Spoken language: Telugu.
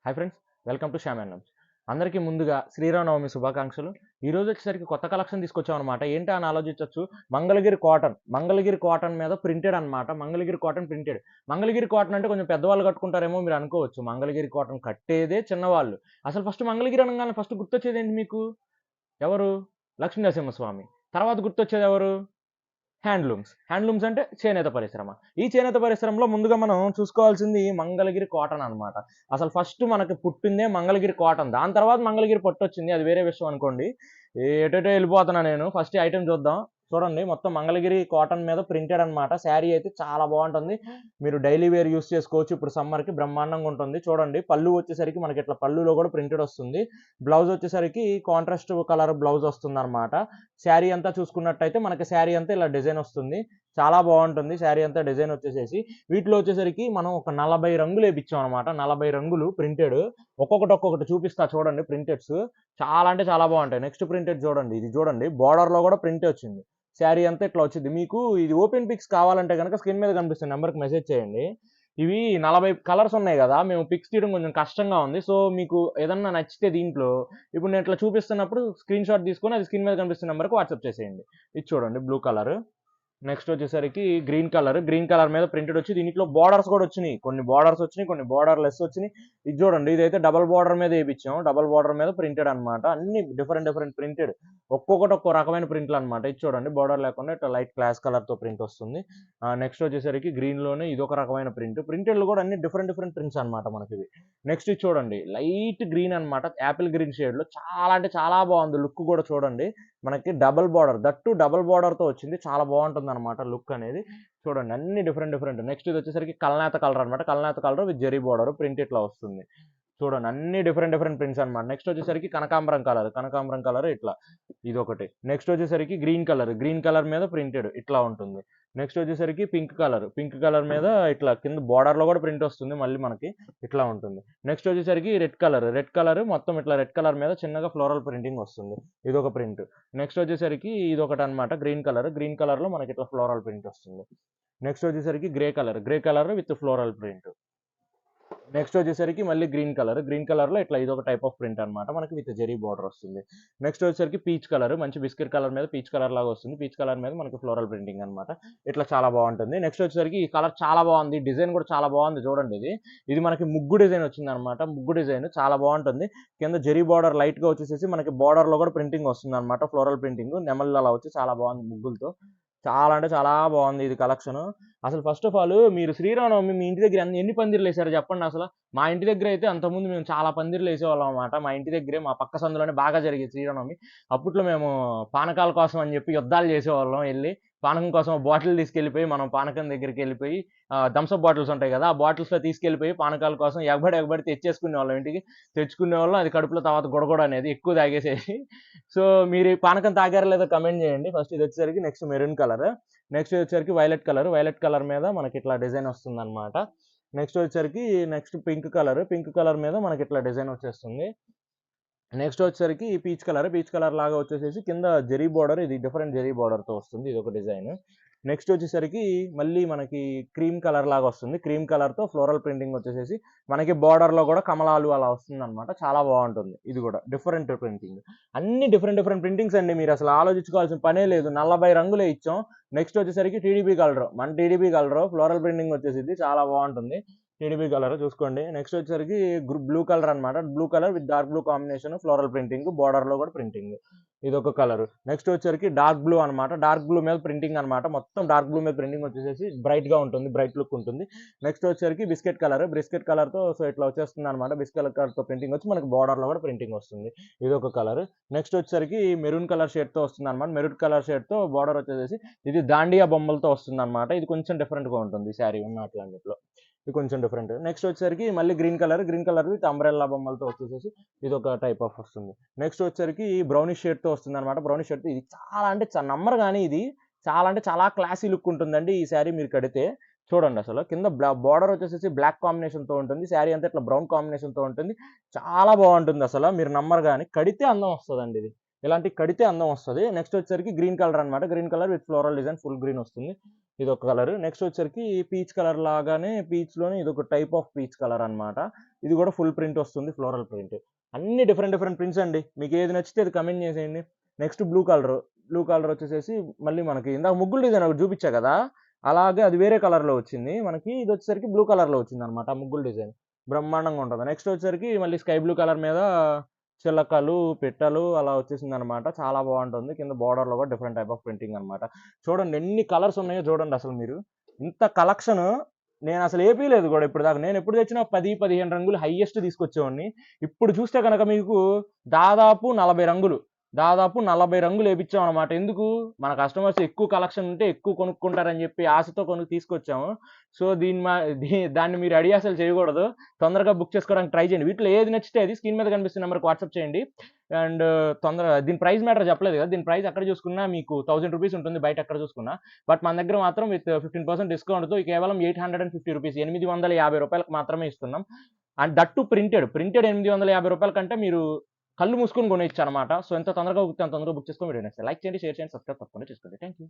Hi friends, welcome to Shyam and అందరికీ ముందుగా శ్రీరామనవమి శుభాకాంక్షలు. ఈ రోజు వచ్చేసరికి కొత్త కలెక్షన్ తీసుకొచ్చాం అనమాట. ఏంటి అని ఆలోచించవచ్చు. మంగళగిరి కాటన్ మీద ప్రింటెడ్ అనమాట. Mangalagiri cotton printed. Mangalagiri cotton అంటే కొంచెం పెద్దవాళ్ళు కట్టుకుంటారేమో మీరు అనుకోవచ్చు. మంగళగిరి కాటన్ కట్టేదే చిన్నవాళ్ళు. అసలు ఫస్ట్ మంగళగిరి అనగానే ఫస్ట్ గుర్తొచ్చేది ఏంటి మీకు? ఎవరు? లక్ష్మీ నరసింహస్వామి. తర్వాత గుర్తొచ్చేది ఎవరు? హ్యాండ్లూమ్స్ అంటే చేనేత పరిశ్రమ. ఈ చేనేత పరిశ్రమలో ముందుగా మనం చూసుకోవాల్సింది మంగళగిరి కాటన్ అనమాట. అసలు ఫస్ట్ మనకి పుట్టిందే మంగళగిరి కాటన్. దాని తర్వాత మంగళగిరి పట్టు వచ్చింది, అది వేరే విషయం అనుకోండి. ఎటెటో వెళ్ళిపోతున్నా నేను. ఫస్ట్ ఐటెం చూద్దాం. చూడండి, మొత్తం మంగళగిరి కాటన్ మీద ప్రింటెడ్ అనమాట. శారీ అయితే చాలా బాగుంటుంది. మీరు డైలీ వేర్ యూస్ చేసుకోవచ్చు. ఇప్పుడు సమ్మర్కి బ్రహ్మాండంగా ఉంటుంది. చూడండి, పళ్ళు వచ్చేసరికి మనకి ఇట్లా పళ్ళులో కూడా ప్రింటెడ్ వస్తుంది. బ్లౌజ్ వచ్చేసరికి కాంట్రాస్ట్ కలర్ బ్లౌజ్ వస్తుంది అనమాట. శారీ అంతా చూసుకున్నట్టయితే మనకి శారీ అంతా ఇలా డిజైన్ వస్తుంది. చాలా బాగుంటుంది శారీ అంతా డిజైన్ వచ్చేసేసి. వీటిలో వచ్చేసరికి మనం ఒక 40 రంగులు వేయించాం అనమాట. 40 రంగులు ప్రింటెడ్. ఒక్కొక్కటి చూపిస్తా చూడండి. ప్రింటెడ్స్ చాలా అంటే చాలా బాగుంటాయి. నెక్స్ట్ ప్రింటెడ్ చూడండి, ఇది చూడండి, బార్డర్ లో కూడా ప్రింట్ వచ్చింది. శారీ అంతా ఇట్లా వచ్చింది. మీకు ఇది ఓపెన్ పిక్స్ కావాలంటే కనుక స్క్రీన్ మీద కనిపిస్తున్న నెంబర్కి మెసేజ్ చేయండి. ఇవి 40 కలర్స్ ఉన్నాయి కదా, మేము పిక్స్ తీయడం కొంచెం కష్టంగా ఉంది. సో మీకు ఏదన్నా నచ్చితే దీంట్లో ఇప్పుడు నేను ఇట్లా చూపిస్తున్నప్పుడు స్క్రీన్ షాట్ తీసుకొని అది స్క్రీన్ మీద కనిపిస్తున్న నెంబర్కి వాట్సాప్ చేసేయండి. ఇది చూడండి, బ్లూ కలర్. నెక్స్ట్ వచ్చేసరికి గ్రీన్ కలర్ మీద ప్రింటెడ్ వచ్చి దీంట్లో బార్డర్స్ కూడా వచ్చినాయి. కొన్ని బార్డర్స్ వచ్చినాయి, కొన్ని బార్డర్ లెస్ వచ్చినాయి. ఇది చూడండి, ఇదైతే డబల్ బార్డర్ మీద వేయించాం. డబల్ బార్డర్ మీద ప్రింటెడ్ అనమాట. అన్ని డిఫరెంట్ ప్రింటెడ్. ఒక్కొక్క రకమైన ప్రింట్లు అనమాట. ఇది చూడండి, బార్డర్ లేకుండా ఇట్లా లైట్ క్లాస్ కలర్ తో ప్రింట్ వస్తుంది. నెక్స్ట్ వచ్చేసరికి గ్రీన్ లోనే ఇది ఒక రకమైన ప్రింటెడ్ కూడా అన్ని డిఫరెంట్ ప్రింట్స్ అనమాట మనకి ఇవి. నెక్స్ట్ ఇది చూడండి, లైట్ గ్రీన్ అనమాట. యాపిల్ గ్రీన్ షేడ్ లో చాలా అంటే చాలా బాగుంది. లుక్ కూడా చూడండి, మనకి double border, that double border తో వచ్చింది. చాలా బాగుంటుంది అనమాట లుక్ అనేది. చూడండి, అన్ని డిఫరెంట్. నెక్స్ట్ ఇది వచ్చేసరికి కల్నేత కలర్ అనమాట. కల్నేత colour with zari border print ఇట్లా వస్తుంది. చూడండి, అన్ని డిఫరెంట్ ప్రింట్స్ అనమాట. నెక్స్ట్ వచ్చేసరికి కనకాంబరం కలర్ ఇట్లా, ఇది ఒకటి. నెక్స్ట్ వచ్చేసరికి గ్రీన్ కలర్ మీద ప్రింటెడ్ ఇట్లా ఉంటుంది. నెక్స్ట్ వచ్చేసరికి పింక్ కలర్ మీద ఇట్లా కింద బార్డర్ లో కూడా ప్రింట్ వస్తుంది మళ్ళీ మనకి, ఇట్లా ఉంటుంది. నెక్స్ట్ వచ్చేసరికి రెడ్ కలర్ మొత్తం ఇట్లా రెడ్ కలర్ మీద చిన్నగా ఫ్లోరల్ ప్రింటింగ్ వస్తుంది. ఇది ఒక ప్రింట్. నెక్స్ట్ వచ్చేసరికి ఇది ఒకటి అనమాట, గ్రీన్ కలర్ లో మనకి ఇట్లా ఫ్లోరల్ ప్రింట్ వస్తుంది. నెక్స్ట్ వచ్చేసరికి grey colour with floral print. Next వచ్చేసరికి మళ్ళీ గ్రీన్ కలర్ లో ఇట్లా ఇది ఒక టైప్ ఆఫ్ ప్రింట్ అనమాట, మనకి విత్ జెరీ బార్డర్ వస్తుంది. నెక్స్ట్ వచ్చేసరికి పీచ్ కలర్, మంచి బిస్కెట్ కలర్ మీద పీచ్ కలర్ లాగా వస్తుంది. పీచ్ కలర్ మీద మనకి ఫ్లోరల్ ప్రింటింగ్ అనమాట. ఇట్లా చాలా బాగుంటుంది. నెక్స్ట్ వచ్చేసరికి ఈ కలర్ చాలా బాగుంది, డిజైన్ కూడా చాలా బాగుంది. చూడండి, ఇది మనకి ముగ్గు డిజైన్ వచ్చింది అనమాట. ముగ్గు డిజైన్ చాలా బాగుంటుంది. కింద జెరీ బార్డర్ లైట్ గా వచ్చేసేసి మనకి బార్డర్ లో కూడా ప్రింటింగ్ వస్తుంది అనమాట. ఫ్లోరల్ ప్రింటింగ్ నెమల్ అలా వచ్చి చాలా బాగుంది ముగ్గులతో. చాలా అంటే చాలా బాగుంది ఇది కలెక్షన్. అసలు ఫస్ట్ ఆఫ్ ఆల్ మీరు శ్రీరామనవమి మీ ఇంటి దగ్గర ఎన్ని పందిర్లు వేసారో చెప్పండి. అసలు మా ఇంటి దగ్గర అయితే అంతకుముందు మేము చాలా పందిర్లు వేసేవాళ్ళం అనమాట. మా ఇంటి దగ్గరే మా పక్క సందులోనే బాగా జరిగేది శ్రీరామనవమి. అప్పట్లో మేము పానకాల కోసం అని చెప్పి యుద్ధాలు చేసేవాళ్ళం. వెళ్ళి పానకం కోసం బాటిల్ తీసుకెళ్ళిపోయి, మనం పానకం దగ్గరికి వెళ్ళిపోయి థమ్స్అప్ బాటిల్స్ ఉంటాయి కదా, ఆ బాటిల్స్లో తీసుకెళ్ళిపోయి పానకాల కోసం ఎగబడి తెచ్చేసుకునే వాళ్ళం. ఇంటికి తెచ్చుకునే వాళ్ళం. అది కడుపులో తర్వాత గొడగొడ అనేది ఎక్కువ తాగేసేసి. సో మీరు ఈ పానకం తాగారా లేదా కమెంట్ చేయండి. ఫస్ట్ ఇది వచ్చేసరికి నెక్స్ట్ మెరూన్ కలర్. నెక్స్ట్ వచ్చేసరికి వైలెట్ కలర్ మీద మనకి ఇట్లా డిజైన్ వస్తుంది అనమాట. నెక్స్ట్ వచ్చేసరికి పింక్ కలర్ మీద మనకి ఇట్లా డిజైన్ వచ్చేస్తుంది. నెక్స్ట్ వచ్చేసరికి పీచ్ కలర్ లాగా వచ్చేసేసి కింద జెరీ బార్డర్, ఇది డిఫరెంట్ జెరీ బార్డర్ తో వస్తుంది. ఇది ఒక డిజైన్. నెక్స్ట్ వచ్చేసరికి మళ్ళీ మనకి క్రీమ్ కలర్ లాగా వస్తుంది. క్రీమ్ కలర్ తో ఫ్లోరల్ ప్రింటింగ్ వచ్చేసేసి మనకి బార్డర్ లో కూడా కమలాలు అలా వస్తుంది అనమాట. చాలా బాగుంటుంది. ఇది కూడా డిఫరెంట్ ప్రింటింగ్. అన్ని డిఫరెంట్ ప్రింటింగ్స్ అండి. మీరు అసలు ఆలోచించుకోవాల్సిన పనే లేదు. 40 రంగులే ఇచ్చాం. నెక్స్ట్ వచ్చేసరికి టీడీపీ కలర్ ఫ్లోరల్ ప్రింటింగ్ వచ్చేసి చాలా బాగుంటుంది. టీడీపీ కలర్ చూసుకోండి. నెక్స్ట్ వచ్చేసరికి బ్లూ కలర్ అనమాట. Blue colour with dark blue combination, floral printing, border లో కూడా ప్రింటింగ్. ఇది ఒక కలర్. నెక్స్ట్ వచ్చేసరికి డార్క్ బ్లూ అనమాట. డార్క్ బ్లూ మీద ప్రింటింగ్ అనమాట. మొత్తం డార్క్ బ్లూ మీద ప్రింటింగ్ వచ్చేసి బ్రైట్ గా ఉంటుంది, బ్రైట్ లుక్ ఉంటుంది. నెక్స్ట్ వచ్చేసరికి బిస్కెట్ కలర్ తో సో ఇట్లా వచ్చేస్తుంది అనమాట. బిస్కెట్ కలర్ తో ప్రింటింగ్ వచ్చి మనకి బార్డర్ లో కూడా ప్రింటింగ్ వస్తుంది. ఇది ఒక కలర్. నెక్స్ట్ వచ్చేసరికి మెరూన్ కలర్ షేడ్ తో వస్తుంది అనమాట. మెరూన్ కలర్ షేడ్ తో బార్డర్ వచ్చేసి ఇది దాండియా బొమ్మలతో వస్తుంది అనమాట. ఇది కొంచెం డిఫరెంట్ గా ఉంటుంది శారీ ఉన్నట్లన్నిట్లో. ఇది కొంచెం డిఫరెంట్. నెక్స్ట్ వచ్చేసరికి మళ్ళీ గ్రీన్ కలర్ విత్ అంబ్రెల్లా బొమ్మలతో వచ్చేసేసి ఇది ఒక టైప్ ఆఫ్ వస్తుంది. నెక్స్ట్ వచ్చేసరికి బ్రౌనిష్ షేడ్ తో వస్తుంది అనమాట. బ్రౌనిష్ షేడ్ ఇది చాలా అంటే నమ్మరు కానీ ఇది చాలా అంటే చాలా క్లాసీ లుక్ ఉంటుందండి ఈ శారీ మీరు కడితే. చూడండి, అసలు కింద బార్డర్ వచ్చేసి బ్లాక్ కాంబినేషన్ తో ఉంటుంది. శారీ అంతా ఇట్లా బ్రౌన్ కాంబినేషన్ తో ఉంటుంది. చాలా బాగుంటుంది. అసలు మీరు నమ్మరు కానీ కడితే అందం వస్తుందండి. ఇది ఇలాంటి కడితే అందం వస్తుంది. నెక్స్ట్ వచ్చేసరికి గ్రీన్ కలర్ అనమాట. Green colour with floral design full green వస్తుంది. ఇది ఒక కలర్. నెక్స్ట్ వచ్చేసరికి పీచ్ కలర్ లాగానే పీచ్‌లోనే ఇదొక టైప్ ఆఫ్ పీచ్ కలర్ అన్నమాట. ఇది కూడా ఫుల్ ప్రింట్ వస్తుంది. Floral print. అన్ని డిఫరెంట్ డిఫరెంట్ ప్రింట్స్ అండి. మీకు ఏది నచ్చితే అది కమెంట్ చేసేయండి. Next blue colour. Blue colour వచ్చేసేసి మళ్ళీ మనకి ఇందాక ముగ్గులు డిజైన్ ఒకటి చూపించా కదా! అలాగే అది వేరే కలర్‌లో వచ్చింది. మనకి ఇది వచ్చేసరికి బ్లూ కలర్‌లో వచ్చిందన్నమాట ఆ ముగ్గులు డిజైన్. బ్రహ్మాండంగా ఉంటది. నెక్స్ట్ వచ్చేసరికి మళ్ళీ స్కై బ్లూ కలర్ మీద చిలకలు, పిట్టలు అలా వచ్చేసిందనమాట. చాలా బావుంటుంది. కింద బోర్డర్‌లో కూడా డిఫరెంట్ టైప్ ఆఫ్ ప్రింటింగ్ అనమాట. చూడండి ఎన్ని కలర్స్ ఉన్నాయో చూడండి అసలు మీరు. ఇంత కలెక్షను నేనసలు ఏపీయలేదు గూడా ఇప్పటిదాకా. నేనెప్పుడు తెచ్చినా 10, 15 రంగులు హైయెస్ట్ తీసుకొచ్చేవాడిని. ఇప్పుడు చూస్తే గనక మీకు దాదాపు 40 రంగులు. దాదాపు 40 రంగులు ఏపిచ్చామనమాట. ఎందుకు? మన కస్టమర్స్ ఎక్కువ కలెక్షన్ ఉంటే ఎక్కువ కొనుక్కుంటారని జెప్పి ఆశతో తీసుకొచ్చాము. సో, దాన్ని మీరు రెడీ అసలు చేయకూడదు. తొందరగా బుక్ చేసుకోవడానికి ట్రై చేయండి. వీటిలో ఏది నచ్చితే అది స్క్రీన్ మీద కనిపిస్తున్న నంబర్‌కి వాట్సాప్ చేయండి. అండ్ తొందరగా దీని ప్రైస్ మ్యాటర్ చెప్పలేదు కదా! దీని ప్రైస్ ఎక్కడ చూసుకున్నా మీకు ₹1000 ఉంటుంది బయట ఎక్కడ చూసుకున్నా. బట్ మన దగ్గర మాత్రం విత్ 15% డిస్కౌంట్‌తో కేవలం ₹850 ₹850కి మాత్రమే ఇస్తున్నాం. And that to printed. Printed ₹850 కంటే మీరు కళ్ళు మూసుకొని కొనేయొచ్చనమాట. సో, ఎంత తొందరగా కుదిరితే అంత తొందరగా బుక్ చేసుకొని వీడియో నచ్చితే లైక్ చేయండి, షేర్ చేయండి, సబ్స్క్రైబ్ తప్పకుండా చేసుకోండి. Thank you.